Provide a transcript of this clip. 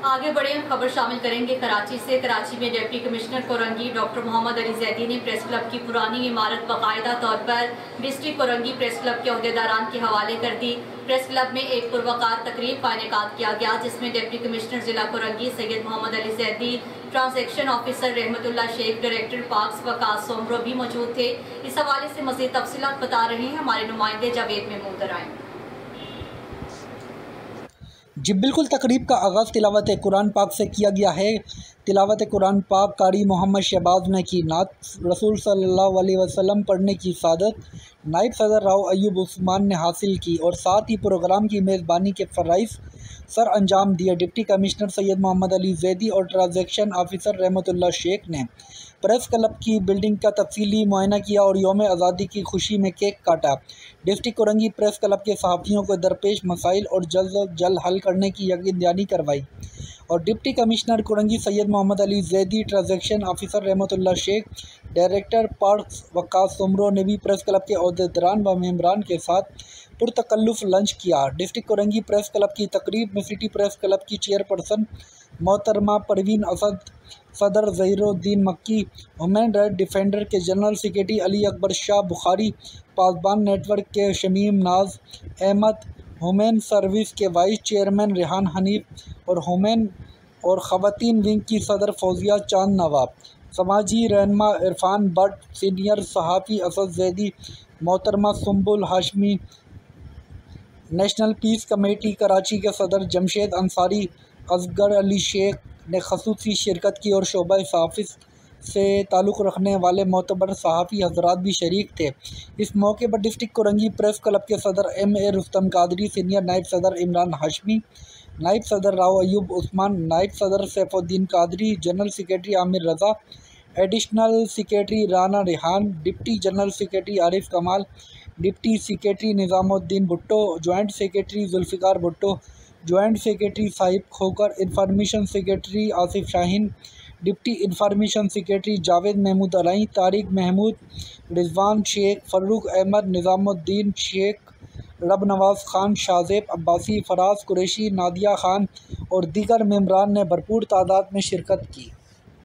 आगे बढ़े हम खबर शामिल करेंगे कराची से। कराची में deputy commissioner Korangi doctor Mohammad Ali Zaidi ने प्रेस क्लब की पुरानी इमारत बाकायदा तौर पर डिस्ट्रिक्ट कोरंगी प्रेस क्लब के अहदेदारान के हवाले कर दी। प्रेस क्लब में एक पुरवकार तकरीब का इनेकाद किया गया, जिसमें डिप्टी कमिश्नर जिला Korangi Syed Mohammad Ali Zaidi, transaction officer Rahmatullah Sheikh, director parks Waqas Soomro भी मौजूद थे। इस हवाले से मज़ीद तफसीलात बता रहे हैं हमारे नुमाइंदे जावेद महमूद दराए। जी बिल्कुल, तकरीब का आगाज़ तिलावत कुरान पाक से किया गया है। तिलावत कुरान पाक कारी मोहम्मद शहबाज ने की नात रसूल सल्लल्लाहु अलैहि वसल्लम पढ़ने की सादत नायब सदर राव अयूब उस्मान ने हासिल की और साथ ही प्रोग्राम की मेज़बानी के फ़राइज़ सर अंजाम दिए। डिप्टी कमिश्नर सैयद मोहम्मद अली जैदी और ट्रांजैक्शन ऑफिसर रहमतुल्लाह शेख ने प्रेस क्लब की बिल्डिंग का तफसीली मुआयना किया और यौम आज़ादी की खुशी में केक काटा। डिस्ट्रिक्ट कोरंगी प्रेस क्लब के सहाफ़ियों को दरपेश मसाइल और जल्द हल करने की यकीन दहानी करवाई और deputy commissioner Korangi Syed Mohammad Ali Zaidi, transaction officer Rahmatullah Sheikh, director parks Waqas Soomro ने भी प्रेस क्लब के अहदेदारान व मेंबरान के साथ पुरतकल्लुफ़ लंच किया। डिस्ट्रिक्ट कोरंगी प्रेस क्लब की तकरीब में सिटी प्रेस क्लब की चेयरपर्सन मोहतरमा परवीन असद, सदर Zahiruddin Makki, human right defender के general secretary Ali Akbar Shah Bukhari, Pasban network के शमीम नाज अहमद, ह्यूमन सर्विस के वाइस चेयरमैन रेहान हनीफ और ह्यूमन और ख़वातीन विंग की सदर फौजिया चांद नवाब, समाजी रहनुमा इरफान भट्ट, सीनियर सहाफ़ी असद जैदी, मोहतरमा Sumbul Hashmi, national peace committee Karachi के सदर जमशेद अंसारी, असगर अली शेख ने खसूसी शिरकत की और शोबा सहाफ़ी से ताल्लुक़ रखने वाले मोतबर सहाफ़ी हज़रात भी शरीक थे। इस मौके पर डिस्ट्रिक्ट कोरंगी प्रेस क्लब के सदर M.A. रुस्तम कादरी, सीनियर नायब सदर इमरान हाशमी, नायब सदर राव अयूब उस्मान, नायब सदर Saifuddin Qadri, general secretary Aamir Raza, additional secretary Rana Rehan, deputy general secretary Arif Kamal, deputy secretary Nizamuddin Bhutto, joint secretary Zulfiqar Bhutto, joint secretary Sahib Khokhar, information secretary Asif Shaheen, deputy information secretary Javed Mahmood Alai, Tariq Mahmood, Rizwan Sheikh, Farrukh Ahmed, Nizamuddin Sheikh, Rab Nawaz Khan, Shahzeb Abbasi, Faraz Qureshi, Nadia Khan और दीगर मेंबरान ने भरपूर तादाद में शिरकत की।